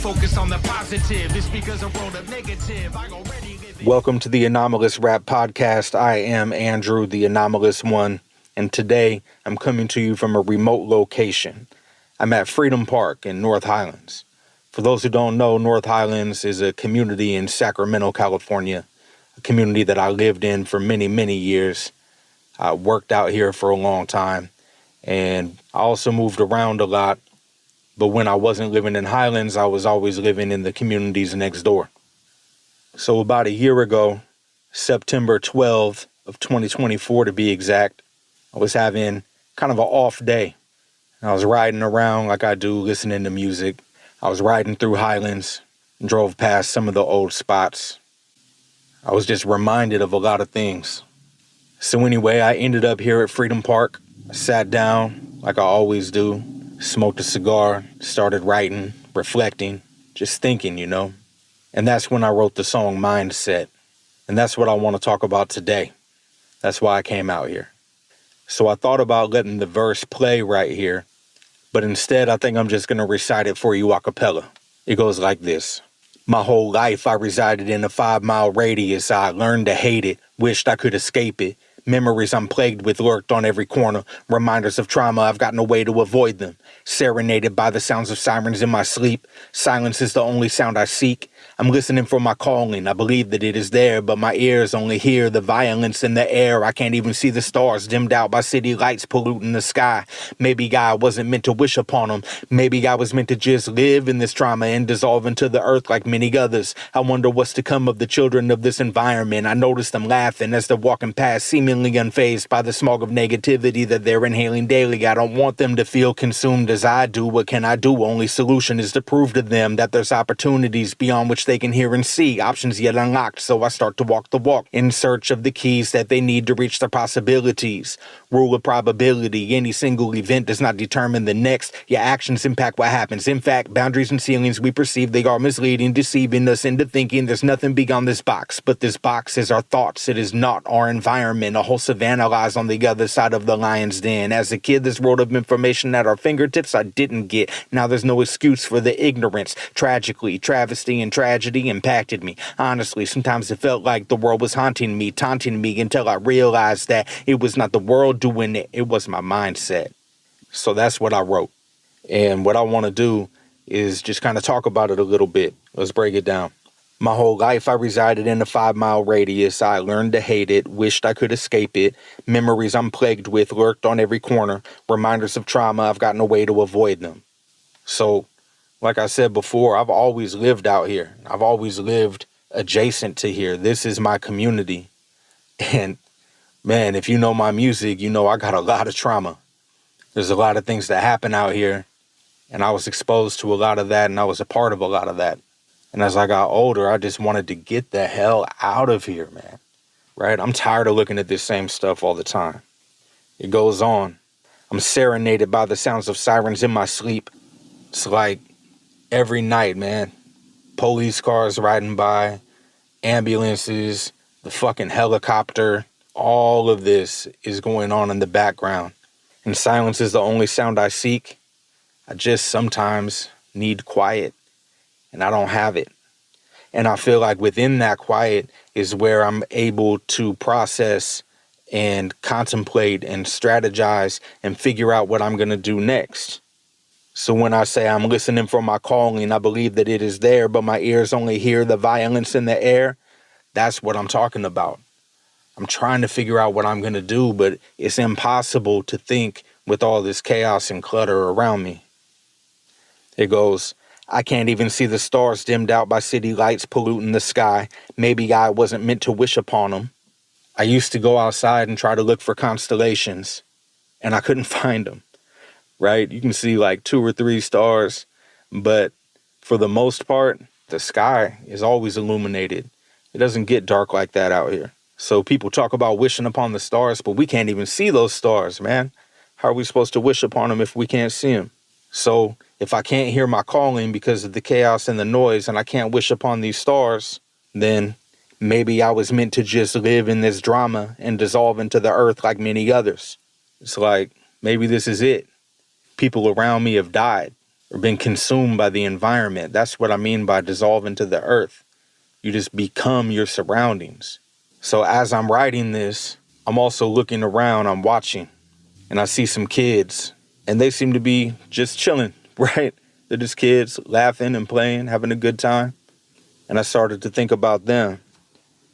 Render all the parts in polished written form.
focus on the positive. It's because a world of negative. I already live in. Welcome to the Anomalous RAP Podcast. I am Andrew, the Anomalous One, and today I'm coming to you from a remote location. I'm at Freedom Park in North Highlands. For those who don't know, North Highlands is a community in Sacramento, California, a community that I lived in for many, many years. I worked out here for a long time, and I also moved around a lot. But when I wasn't living in Highlands, I was always living in the communities next door. So about a year ago, September 12th of 2024 to be exact, I was having kind of an off day. I was riding around like I do, listening to music. I was riding through Highlands and drove past some of the old spots. I was just reminded of a lot of things. So anyway, I ended up here at Freedom Park. I sat down like I always do, smoked a cigar, started writing, reflecting, just thinking, And that's when I wrote the song Mindset. And that's what I want to talk about today. That's why I came out here. So I thought about letting the verse play right here, but instead I think I'm just going to recite it for you a cappella. It goes like this. My whole life I resided in a 5-mile radius. I learned to hate it, wished I could escape it. Memories I'm plagued with lurked on every corner. Reminders of trauma, I've got no way to avoid them. Serenaded by the sounds of sirens in my sleep. Silence is the only sound I seek. I'm listening for my calling. I believe that it is there, but my ears only hear the violence in the air. I can't even see the stars dimmed out by city lights polluting the sky. Maybe God wasn't meant to wish upon them. Maybe God was meant to just live in this trauma and dissolve into the earth like many others. I wonder what's to come of the children of this environment. I notice them laughing as they're walking past, seemingly unfazed by the smog of negativity that they're inhaling daily. I don't want them to feel consumed as I do. What can I do? Only solution is to prove to them that there's opportunities beyond which they can hear and see, options yet unlocked. So I start to walk the walk in search of the keys that they need to reach their possibilities. Rule of probability, any single event does not determine the next. Your actions impact what happens. In fact, boundaries and ceilings we perceive, they are misleading, deceiving us into thinking there's nothing beyond this box. But this box is our thoughts. It is not our environment. A whole savannah lies on the other side of the lion's den. As a kid, this world of information at our fingertips I didn't get. Now there's no excuse for the ignorance. Tragically, travesty and tragedy impacted me. Honestly, sometimes it felt like the world was haunting me, taunting me, until I realized that it was not the world doing it, it was my mindset. So that's what I wrote. And what I want to do is just kind of talk about it a little bit. Let's break it down. My whole life I resided in a 5-mile radius. I learned to hate it, wished I could escape it. Memories I'm plagued with lurked on every corner. Reminders of trauma, I've got no way to avoid them. So, like I said before, I've always lived out here. I've always lived adjacent to here. This is my community. And man, if you know my music, you know I got a lot of trauma. There's a lot of things that happen out here. And I was exposed to a lot of that, and I was a part of a lot of that. And as I got older, I just wanted to get the hell out of here, man. Right? I'm tired of looking at this same stuff all the time. It goes on. I'm serenaded by the sounds of sirens in my sleep. It's like every night, man. Police cars riding by, ambulances, the fucking helicopter. All of this is going on in the background. And silence is the only sound I seek. I just sometimes need quiet. And I don't have it. And I feel like within that quiet is where I'm able to process and contemplate and strategize and figure out what I'm going to do next. So when I say I'm listening for my calling, I believe that it is there, but my ears only hear the violence in the air. That's what I'm talking about. I'm trying to figure out what I'm going to do, but it's impossible to think with all this chaos and clutter around me. It goes, I can't even see the stars dimmed out by city lights polluting the sky. Maybe God wasn't meant to wish upon them. I used to go outside and try to look for constellations, and I couldn't find them, right? You can see like 2 or 3 stars, but for the most part, the sky is always illuminated. It doesn't get dark like that out here. So people talk about wishing upon the stars, but we can't even see those stars, man. How are we supposed to wish upon them if we can't see them? So if I can't hear my calling because of the chaos and the noise and I can't wish upon these stars, then maybe I was meant to just live in this drama and dissolve into the earth like many others. It's like, maybe this is it. People around me have died, or been consumed by the environment. That's what I mean by dissolve into the earth. You just become your surroundings. So as I'm writing this, I'm also looking around, I'm watching, and I see some kids, and they seem to be just chilling, right? They're just kids laughing and playing, having a good time. And I started to think about them.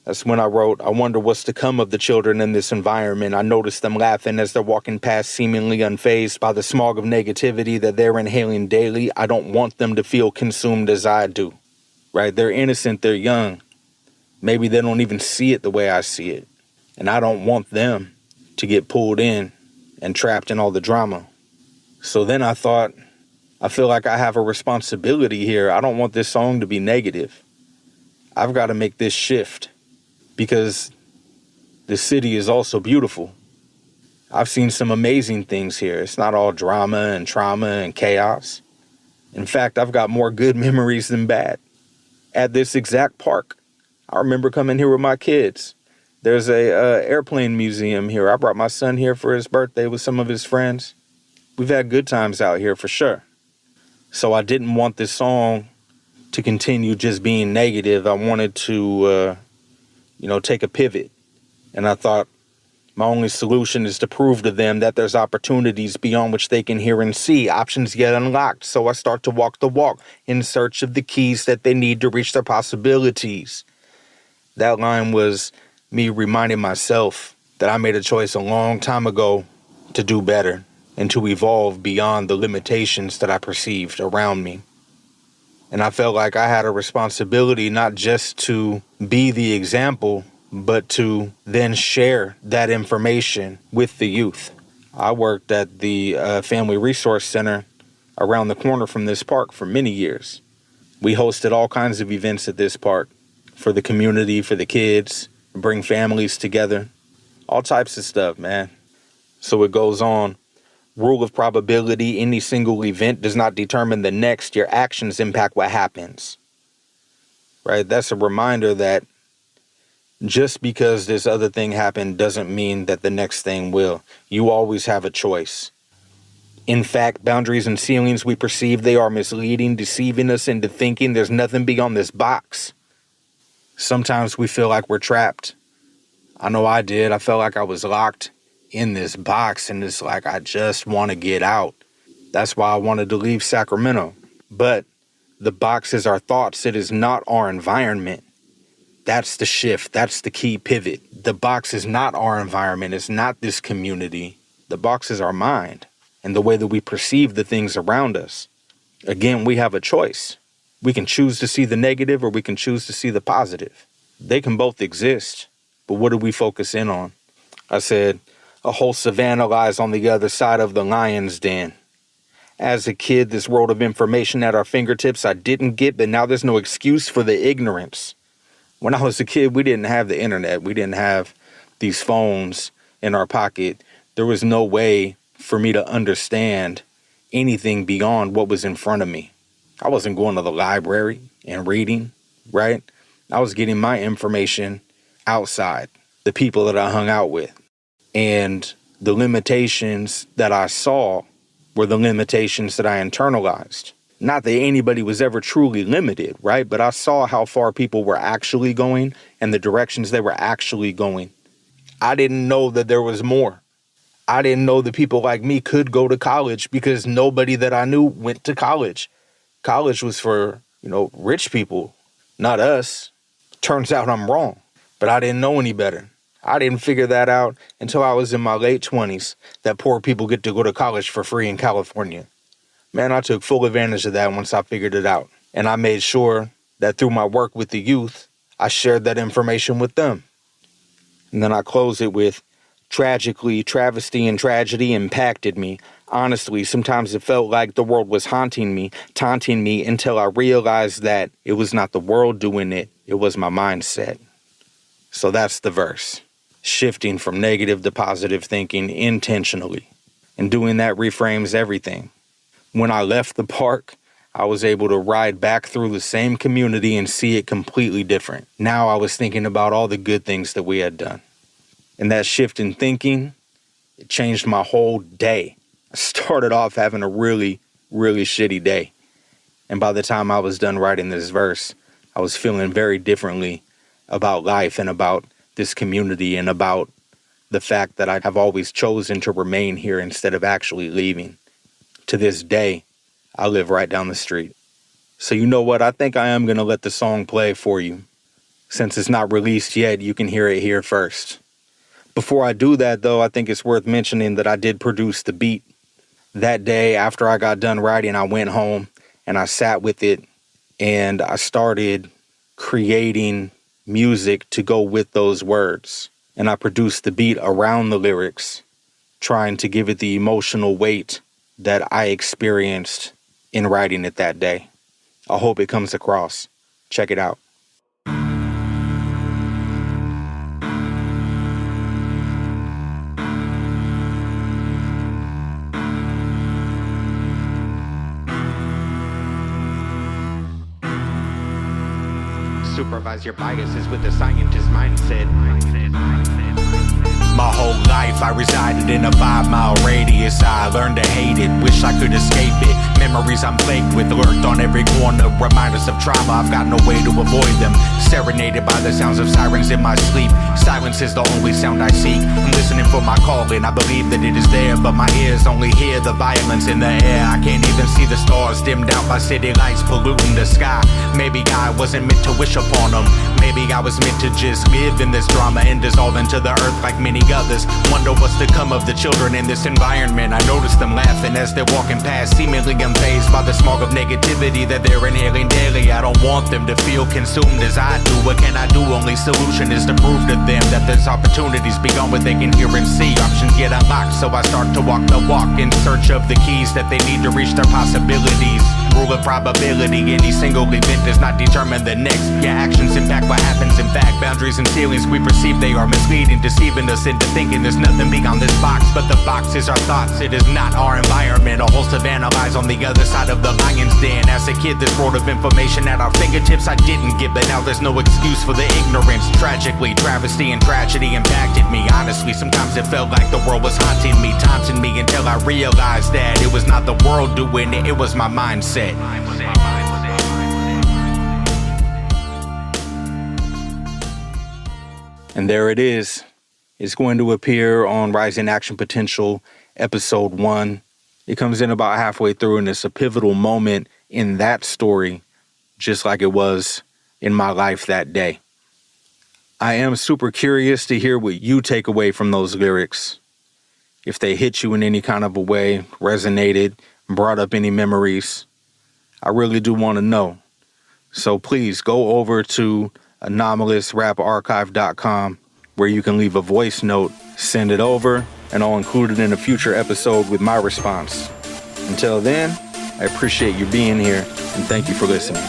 That's when I wrote, I wonder what's to come of the children in this environment. I notice them laughing as they're walking past, seemingly unfazed by the smog of negativity that they're inhaling daily. I don't want them to feel consumed as I do, right? They're innocent, they're young. Maybe they don't even see it the way I see it. And I don't want them to get pulled in and trapped in all the drama. So then I thought, I feel like I have a responsibility here. I don't want this song to be negative. I've got to make this shift. Because the city is also beautiful. I've seen some amazing things here. It's not all drama and trauma and chaos. In fact, I've got more good memories than bad. At this exact park, I remember coming here with my kids. There's a airplane museum here. I brought my son here for his birthday with some of his friends. We've had good times out here for sure. So I didn't want this song to continue just being negative. I wanted to take a pivot. And I thought my only solution is to prove to them that there's opportunities beyond which they can hear and see. Options get unlocked. So I start to walk the walk in search of the keys that they need to reach their possibilities. That line was me reminding myself that I made a choice a long time ago to do better and to evolve beyond the limitations that I perceived around me. And I felt like I had a responsibility not just to be the example, but to then share that information with the youth. I worked at the Family Resource Center around the corner from this park for many years. We hosted all kinds of events at this park for the community, for the kids, bring families together, all types of stuff, man. So it goes on. Rule of probability, any single event does not determine the next. Your actions impact what happens. Right? That's a reminder that just because this other thing happened doesn't mean that the next thing will. You always have a choice. In fact, boundaries and ceilings we perceive, they are misleading, deceiving us into thinking there's nothing beyond this box. Sometimes we feel like we're trapped. I know I did. I felt like I was locked in this box, and it's like I just want to get out. That's why I wanted to leave Sacramento. But the box is our thoughts. It is not our environment. That's the shift. That's the key pivot. The box is not our environment. It's not this community. The box is our mind and the way that we perceive the things around us. Again, we have a choice. We can choose to see the negative or we can choose to see the positive. They can both exist, but what do we focus in on? I said, a whole savannah lies on the other side of the lion's den. As a kid, this world of information at our fingertips I didn't get, but now there's no excuse for the ignorance. When I was a kid, we didn't have the internet. We didn't have these phones in our pocket. There was no way for me to understand anything beyond what was in front of me. I wasn't going to the library and reading, right? I was getting my information outside, the people that I hung out with. And the limitations that I saw were the limitations that I internalized. Not that anybody was ever truly limited, right? But I saw how far people were actually going and the directions they were actually going. I didn't know that there was more. I didn't know that people like me could go to college because nobody that I knew went to college. College was for, rich people, not us. Turns out I'm wrong, but I didn't know any better. I didn't figure that out until I was in my late 20s, that poor people get to go to college for free in California. Man, I took full advantage of that once I figured it out. And I made sure that through my work with the youth, I shared that information with them. And then I close it with, tragically, travesty and tragedy impacted me. Honestly, sometimes it felt like the world was haunting me, taunting me, until I realized that it was not the world doing it, it was my mindset. So that's the verse. Shifting from negative to positive thinking intentionally. And doing that reframes everything. When I left the park, I was able to ride back through the same community and see it completely different. Now I was thinking about all the good things that we had done. And that shift in thinking, it changed my whole day. I started off having a really really shitty day. And by the time I was done writing this verse, I was feeling very differently about life and about this community and about the fact that I have always chosen to remain here instead of actually leaving. To this day, I live right down the street. So you know what? I think I am going to let the song play for you. Since it's not released yet, you can hear it here first. Before I do that, though, I think it's worth mentioning that I did produce the beat. That day, after I got done writing, I went home and I sat with it and I started creating music to go with those words. And I produced the beat around the lyrics, trying to give it the emotional weight that I experienced in writing it that day. I hope it comes across. Check it out. Supervise your biases with the scientist mindset. My whole life I resided in a 5-mile radius. I learned to hate it, wish I could escape it. Memories I'm plagued with lurked on every corner. Reminders of trauma, I've got no way to avoid them. Serenaded by the sounds of sirens in my sleep. Silence is the only sound I seek. I'm listening for my calling, I believe that it is there, but my ears only hear the violence in the air. I can't even see the stars dimmed out by city lights polluting the sky. Maybe I wasn't meant to wish upon them. Maybe I was meant to just live in this drama and dissolve into the earth like many others. Wonder what's to come of the children in this environment. I notice them laughing as they're walking past, seemingly unfazed by the smog of negativity that they're inhaling daily. I don't want them to feel consumed as I do. What can I do? Only solution is to prove to them that there's opportunities beyond what they can hear and see. Options get unlocked, so I start to walk the walk in search of the keys that they need to reach their possibilities. Rule of probability, any single event does not determine the next. Your actions impact what happens. In fact, boundaries and ceilings we perceive, they are misleading, deceiving us into thinking there's nothing beyond this box. But the box is our thoughts, it is not our environment. A host of animals on the other side of the lion's den. As a kid, this world of information at our fingertips I didn't get, but now there's no excuse for the ignorance. Tragically, travesty and tragedy impacted me. Honestly, sometimes it felt like the world was haunting me, taunting me, until I realized that it was not the world doing it, it was my mindset. And there it is. It's going to appear on Rising Action Potential, Episode 1. It comes in about halfway through, and it's a pivotal moment in that story, just like it was in my life that day. I am super curious to hear what you take away from those lyrics. If they hit you in any kind of a way, resonated, brought up any memories, I really do want to know. So please go over to AnomalousRapArchive.com, where you can leave a voice note, send it over, and I'll include it in a future episode with my response. Until then, I appreciate you being here, and thank you for listening.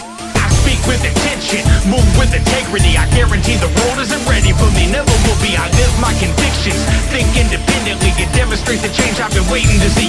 Speak with intention, move with integrity. I guarantee the world isn't ready for me, never will be. I live my convictions, think independently, and demonstrate the change I've been waiting to see.